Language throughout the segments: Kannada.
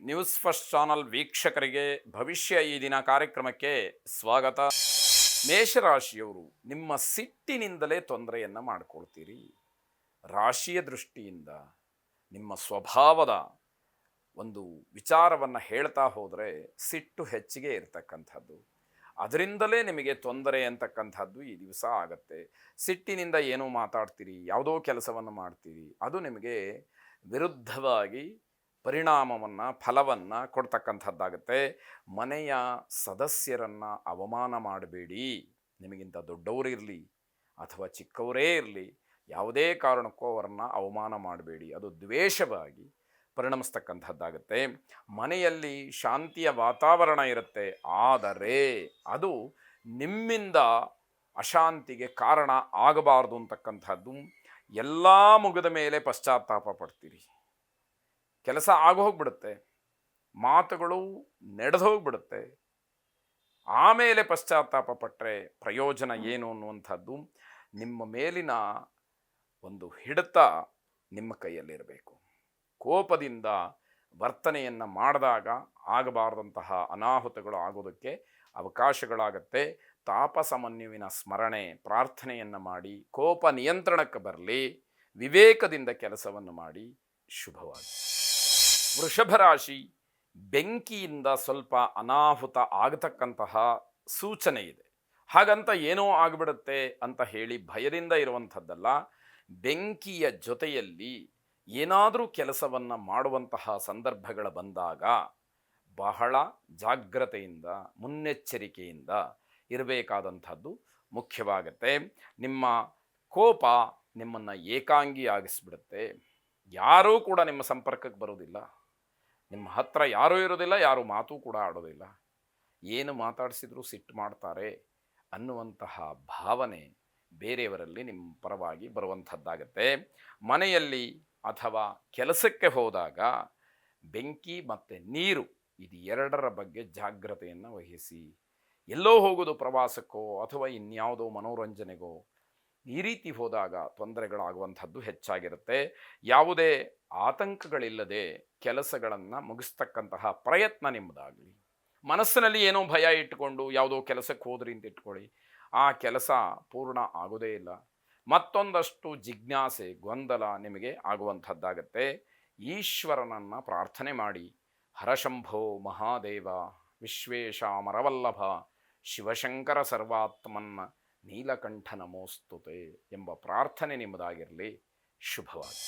ನ್ಯೂಸ್ ಫಸ್ಟ್ ಚಾನಲ್ ವೀಕ್ಷಕರಿಗೆ ಭವಿಷ್ಯ ಈ ದಿನ ಕಾರ್ಯಕ್ರಮಕ್ಕೆ ಸ್ವಾಗತ. ಮೇಷರಾಶಿಯವರು ನಿಮ್ಮ ಸಿಟ್ಟಿನಿಂದಲೇ ತೊಂದರೆಯನ್ನು ಮಾಡ್ಕೊಳ್ತೀರಿ. ರಾಶಿಯ ದೃಷ್ಟಿಯಿಂದ ನಿಮ್ಮ ಸ್ವಭಾವದ ಒಂದು ವಿಚಾರವನ್ನು ಹೇಳ್ತಾ ಹೋದರೆ ಸಿಟ್ಟು ಹೆಚ್ಚಿಗೆ ಇರತಕ್ಕಂಥದ್ದು, ಅದರಿಂದಲೇ ನಿಮಗೆ ತೊಂದರೆ ಅಂತಕ್ಕಂಥದ್ದು ಈ ದಿವಸ ಆಗತ್ತೆ. ಸಿಟ್ಟಿನಿಂದ ಏನೋ ಮಾತಾಡ್ತೀರಿ, ಯಾವುದೋ ಕೆಲಸವನ್ನು ಮಾಡ್ತೀರಿ, ಅದು ನಿಮಗೆ ವಿರುದ್ಧವಾಗಿ ಪರಿಣಾಮವನ್ನು ಫಲವನ್ನು ಕೊಡ್ತಕ್ಕಂಥದ್ದಾಗತ್ತೆ. ಮನೆಯ ಸದಸ್ಯರನ್ನು ಅವಮಾನ ಮಾಡಬೇಡಿ. ನಿಮಗಿಂತ ದೊಡ್ಡವರಿರಲಿ ಅಥವಾ ಚಿಕ್ಕವರೇ ಇರಲಿ, ಯಾವುದೇ ಕಾರಣಕ್ಕೂ ಅವರನ್ನು ಅವಮಾನ ಮಾಡಬೇಡಿ. ಅದು ದ್ವೇಷವಾಗಿ ಪರಿಣಮಿಸ್ತಕ್ಕಂಥದ್ದಾಗತ್ತೆ. ಮನೆಯಲ್ಲಿ ಶಾಂತಿಯ ವಾತಾವರಣ ಇರುತ್ತೆ, ಆದರೆ ಅದು ನಿಮ್ಮಿಂದ ಅಶಾಂತಿಗೆ ಕಾರಣ ಆಗಬಾರ್ದು ಅಂತಕ್ಕಂಥದ್ದು. ಎಲ್ಲ ಮುಗಿದ ಮೇಲೆ ಪಶ್ಚಾತ್ತಾಪ ಪಡ್ತೀರಿ. ಕೆಲಸ ಆಗೋಗ್ಬಿಡುತ್ತೆ, ಮಾತುಗಳು ನಡೆದು ಹೋಗ್ಬಿಡುತ್ತೆ, ಆಮೇಲೆ ಪಶ್ಚಾತ್ತಾಪ ಪಟ್ಟರೆ ಪ್ರಯೋಜನ ಏನು ಅನ್ನುವಂಥದ್ದು. ನಿಮ್ಮ ಮೇಲಿನ ಒಂದು ಹಿಡಿತ ನಿಮ್ಮ ಕೈಯಲ್ಲಿರಬೇಕು. ಕೋಪದಿಂದ ವರ್ತನೆಯನ್ನು ಮಾಡಿದಾಗ ಆಗಬಾರ್ದಂತಹ ಅನಾಹುತಗಳು ಆಗೋದಕ್ಕೆ ಅವಕಾಶಗಳಾಗತ್ತೆ. ತಾಪಸಮನ್ಯುವಿನ ಸ್ಮರಣೆ ಪ್ರಾರ್ಥನೆಯನ್ನು ಮಾಡಿ ಕೋಪ ನಿಯಂತ್ರಣಕ್ಕೆ ಬರಲಿ. ವಿವೇಕದಿಂದ ಕೆಲಸವನ್ನು ಮಾಡಿ. ಶುಭವಾಗಿ. ವೃಷಭ ರಾಶಿ, ಬೆಂಕಿಯಿಂದ ಸ್ವಲ್ಪ ಅನಾಹುತ ಆಗತಕ್ಕಂತಹ ಸೂಚನೆ ಇದೆ. ಹಾಗಂತ ಏನೋ ಆಗಿಬಿಡುತ್ತೆ ಅಂತ ಹೇಳಿ ಭಯದಿಂದ ಇರುವಂಥದ್ದಲ್ಲ. ಬೆಂಕಿಯ ಜೊತೆಯಲ್ಲಿ ಏನಾದರೂ ಕೆಲಸವನ್ನು ಮಾಡುವಂತಹ ಸಂದರ್ಭಗಳು ಬಂದಾಗ ಬಹಳ ಜಾಗ್ರತೆಯಿಂದ ಮುನ್ನೆಚ್ಚರಿಕೆಯಿಂದ ಇರಬೇಕಾದಂಥದ್ದು ಮುಖ್ಯವಾಗತ್ತೆ. ನಿಮ್ಮ ಕೋಪ ನಿಮ್ಮನ್ನು ಏಕಾಂಗಿಯಾಗಿಸ್ಬಿಡುತ್ತೆ. ಯಾರೂ ಕೂಡ ನಿಮ್ಮ ಸಂಪರ್ಕಕ್ಕೆ ಬರೋದಿಲ್ಲ, ನಿಮ್ಮ ಹತ್ರ ಯಾರೂ ಇರೋದಿಲ್ಲ, ಯಾರೂ ಮಾತು ಕೂಡ ಆಡೋದಿಲ್ಲ. ಏನು ಮಾತಾಡಿಸಿದ್ರೂ ಸಿಟ್ಟು ಮಾಡ್ತಾರೆ ಅನ್ನುವಂತಹ ಭಾವನೆ ಬೇರೆಯವರಲ್ಲಿ ನಿಮ್ಮ ಪರವಾಗಿ ಬರುವಂಥದ್ದಾಗತ್ತೆ. ಮನೆಯಲ್ಲಿ ಅಥವಾ ಕೆಲಸಕ್ಕೆ ಹೋದಾಗ ಬೆಂಕಿ ಮತ್ತು ನೀರು ಇದು ಎರಡರ ಬಗ್ಗೆ ಜಾಗ್ರತೆಯನ್ನು ವಹಿಸಿ. ಎಲ್ಲೋ ಹೋಗೋದು ಪ್ರವಾಸಕ್ಕೋ ಅಥವಾ ಇನ್ಯಾವುದೋ ಮನೋರಂಜನೆಗೋ ಈ ರೀತಿ ಹೋದಾಗ ತೊಂದರೆಗಳಾಗುವಂಥದ್ದು ಹೆಚ್ಚಾಗಿರುತ್ತೆ. ಯಾವುದೇ ಆತಂಕಗಳಿಲ್ಲದೆ ಕೆಲಸಗಳನ್ನು ಮುಗಿಸ್ತಕ್ಕಂತಹ ಪ್ರಯತ್ನ ನಿಮ್ಮದಾಗಲಿ. ಮನಸ್ಸಿನಲ್ಲಿ ಏನೋ ಭಯ ಇಟ್ಟುಕೊಂಡು ಯಾವುದೋ ಕೆಲಸಕ್ಕೆ ಹೋದ್ರಿ ಅಂತ ಇಟ್ಕೊಳ್ಳಿ, ಆ ಕೆಲಸ ಪೂರ್ಣ ಆಗೋದೇ ಇಲ್ಲ. ಮತ್ತೊಂದಷ್ಟು ಜಿಜ್ಞಾಸೆ ಗೊಂದಲ ನಿಮಗೆ ಆಗುವಂಥದ್ದಾಗತ್ತೆ. ಈಶ್ವರನನ್ನು ಪ್ರಾರ್ಥನೆ ಮಾಡಿ. ಹರಶಂಭೋ ಮಹಾದೇವ ವಿಶ್ವೇಶ ಮರವಲ್ಲಭ ಶಿವಶಂಕರ ಸರ್ವಾತ್ಮನ್ನ ನೀಲಕಂಠ ನಮೋಸ್ತುತೆ ಎಂಬ ಪ್ರಾರ್ಥನೆ ನಿಮ್ಮದಾಗಿರಲಿ. ಶುಭವಾಗಿ.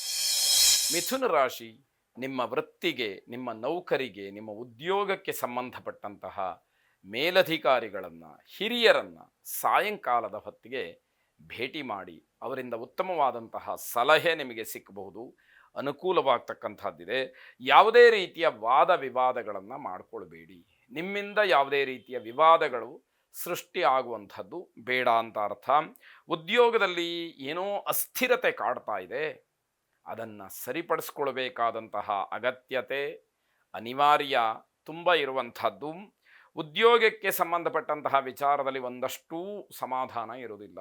ಮಿಥುನ ರಾಶಿ, ನಿಮ್ಮ ವೃತ್ತಿಗೆ, ನಿಮ್ಮ ನೌಕರಿಗೆ, ನಿಮ್ಮ ಉದ್ಯೋಗಕ್ಕೆ ಸಂಬಂಧಪಟ್ಟಂತಹ ಮೇಲಧಿಕಾರಿಗಳನ್ನು, ಹಿರಿಯರನ್ನು ಸಾಯಂಕಾಲದ ಹೊತ್ತಿಗೆ ಭೇಟಿ ಮಾಡಿ. ಅವರಿಂದ ಉತ್ತಮವಾದಂತಹ ಸಲಹೆ ನಿಮಗೆ ಸಿಕ್ಕಬಹುದು, ಅನುಕೂಲವಾಗ್ತಕ್ಕಂಥದ್ದಿದೆ. ಯಾವುದೇ ರೀತಿಯ ವಾದ ವಿವಾದಗಳನ್ನು ಮಾಡಿಕೊಳ್ಬೇಡಿ. ನಿಮ್ಮಿಂದ ಯಾವುದೇ ರೀತಿಯ ವಿವಾದಗಳು ಸೃಷ್ಟಿ ಆಗುವಂಥದ್ದು ಬೇಡ ಅಂತ ಅರ್ಥ. ಉದ್ಯೋಗದಲ್ಲಿ ಏನೋ ಅಸ್ಥಿರತೆ ಕಾಡ್ತಾ ಇದೆ, ಅದನ್ನು ಸರಿಪಡಿಸ್ಕೊಳ್ಬೇಕಾದಂತಹ ಅಗತ್ಯತೆ ಅನಿವಾರ್ಯ ತುಂಬ ಇರುವಂಥದ್ದು. ಉದ್ಯೋಗಕ್ಕೆ ಸಂಬಂಧಪಟ್ಟಂತಹ ವಿಚಾರದಲ್ಲಿ ಒಂದಷ್ಟೂ ಸಮಾಧಾನ ಇರುವುದಿಲ್ಲ.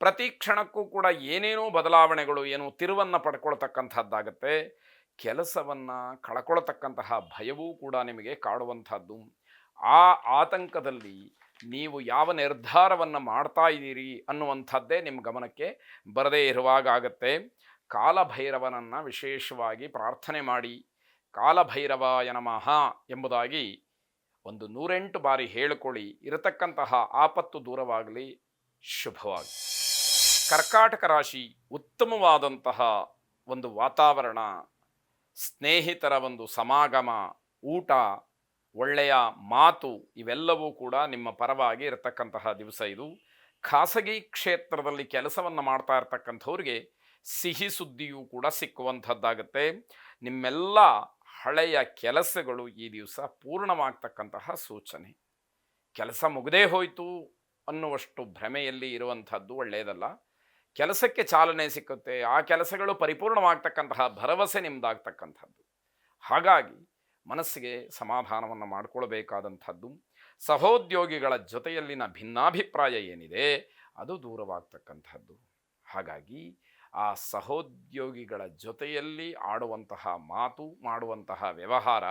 ಪ್ರತಿ ಕ್ಷಣಕ್ಕೂ ಕೂಡ ಏನೇನೋ ಬದಲಾವಣೆಗಳು, ಏನೋ ತಿರುವನ್ನು ಪಡ್ಕೊಳ್ತಕ್ಕಂಥದ್ದಾಗತ್ತೆ. ಕೆಲಸವನ್ನು ಕಳ್ಕೊಳ್ತಕ್ಕಂತಹ ಭಯವೂ ಕೂಡ ನಿಮಗೆ ಕಾಡುವಂಥದ್ದು. ಆ ಆತಂಕದಲ್ಲಿ ನೀವು ಯಾವ ನಿರ್ಧಾರವನ್ನು ಮಾಡ್ತಾ ಇದ್ದೀರಿ ಅನ್ನುವಂಥದ್ದೇ ನಿಮ್ಮ ಗಮನಕ್ಕೆ ಬರದೇ ಇರುವಾಗ ಆಗತ್ತೆ. ಕಾಲಭೈರವನನ್ನು ವಿಶೇಷವಾಗಿ ಪ್ರಾರ್ಥನೆ ಮಾಡಿ. ಕಾಲಭೈರವಾಯ ನಮಃ ಎಂಬುದಾಗಿ ಒಂದು 108 ಬಾರಿ ಹೇಳಿಕೊಳ್ಳಿ. ಇರತಕ್ಕಂತಹ ಆಪತ್ತು ದೂರವಾಗಲಿ. ಶುಭವಾಗಿ. ಕರ್ಕಾಟಕ ರಾಶಿ, ಉತ್ತಮವಾದಂತಹ ಒಂದು ವಾತಾವರಣ, ಸ್ನೇಹಿತರ ಒಂದು ಸಮಾಗಮ, ಊಟ, ಒಳ್ಳೆಯ ಮಾತು ಇವೆಲ್ಲವೂ ಕೂಡ ನಿಮ್ಮ ಪರವಾಗಿ ಇರತಕ್ಕಂತಹ ದಿವಸ ಇದು. ಖಾಸಗಿ ಕ್ಷೇತ್ರದಲ್ಲಿ ಕೆಲಸವನ್ನು ಮಾಡ್ತಾ ಇರ್ತಕ್ಕಂಥವ್ರಿಗೆ ಸಿಹಿ ಸುದ್ದಿಯೂ ಕೂಡ ಸಿಕ್ಕುವಂಥದ್ದಾಗತ್ತೆ. ನಿಮ್ಮೆಲ್ಲ ಹಳೆಯ ಕೆಲಸಗಳು ಈ ದಿವಸ ಪೂರ್ಣವಾಗ್ತಕ್ಕಂತಹ ಸೂಚನೆ. ಕೆಲಸ ಮುಗದೇ ಹೋಯಿತು ಅನ್ನುವಷ್ಟು ಭ್ರಮೆಯಲ್ಲಿ ಇರುವಂಥದ್ದು ಒಳ್ಳೆಯದಲ್ಲ. ಕೆಲಸಕ್ಕೆ ಚಾಲನೆ ಸಿಕ್ಕುತ್ತೆ, ಆ ಕೆಲಸಗಳು ಪರಿಪೂರ್ಣವಾಗ್ತಕ್ಕಂತಹ ಭರವಸೆ ನಿಮ್ಮದಾಗ್ತಕ್ಕಂಥದ್ದು. ಹಾಗಾಗಿ ಮನಸ್ಸಿಗೆ ಸಮಾಧಾನವನ್ನು ಮಾಡಿಕೊಳ್ಬೇಕಾದಂಥದ್ದು. ಸಹೋದ್ಯೋಗಿಗಳ ಜೊತೆಯಲ್ಲಿನ ಭಿನ್ನಾಭಿಪ್ರಾಯ ಏನಿದೆ ಅದು ದೂರವಾಗ್ತಕ್ಕಂಥದ್ದು. ಹಾಗಾಗಿ ಆ ಸಹೋದ್ಯೋಗಿಗಳ ಜೊತೆಯಲ್ಲಿ ಆಡುವಂತಹ ಮಾತು, ಮಾಡುವಂತಹ ವ್ಯವಹಾರ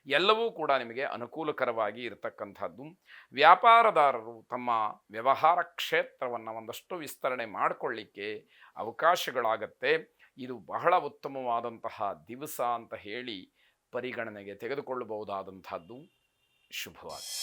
ಎಲ್ಲವೂ ಕೂಡ ನಿಮಗೆ ಅನುಕೂಲಕರವಾಗಿ ಇರತಕ್ಕಂಥದ್ದು. ವ್ಯಾಪಾರದಾರರು ತಮ್ಮ ವ್ಯವಹಾರ ಕ್ಷೇತ್ರವನ್ನು ಒಂದಷ್ಟು ವಿಸ್ತರಣೆ ಮಾಡಿಕೊಳ್ಳಿಕ್ಕೆ ಅವಕಾಶಗಳಾಗತ್ತೆ. ಇದು ಬಹಳ ಉತ್ತಮವಾದಂತಹ ದಿವಸ ಅಂತ ಹೇಳಿ ಪರಿಗಣನೆಗೆ ತೆಗೆದುಕೊಳ್ಳಬಹುದಾದಂಥದ್ದು. ಶುಭವಾಗಲಿ.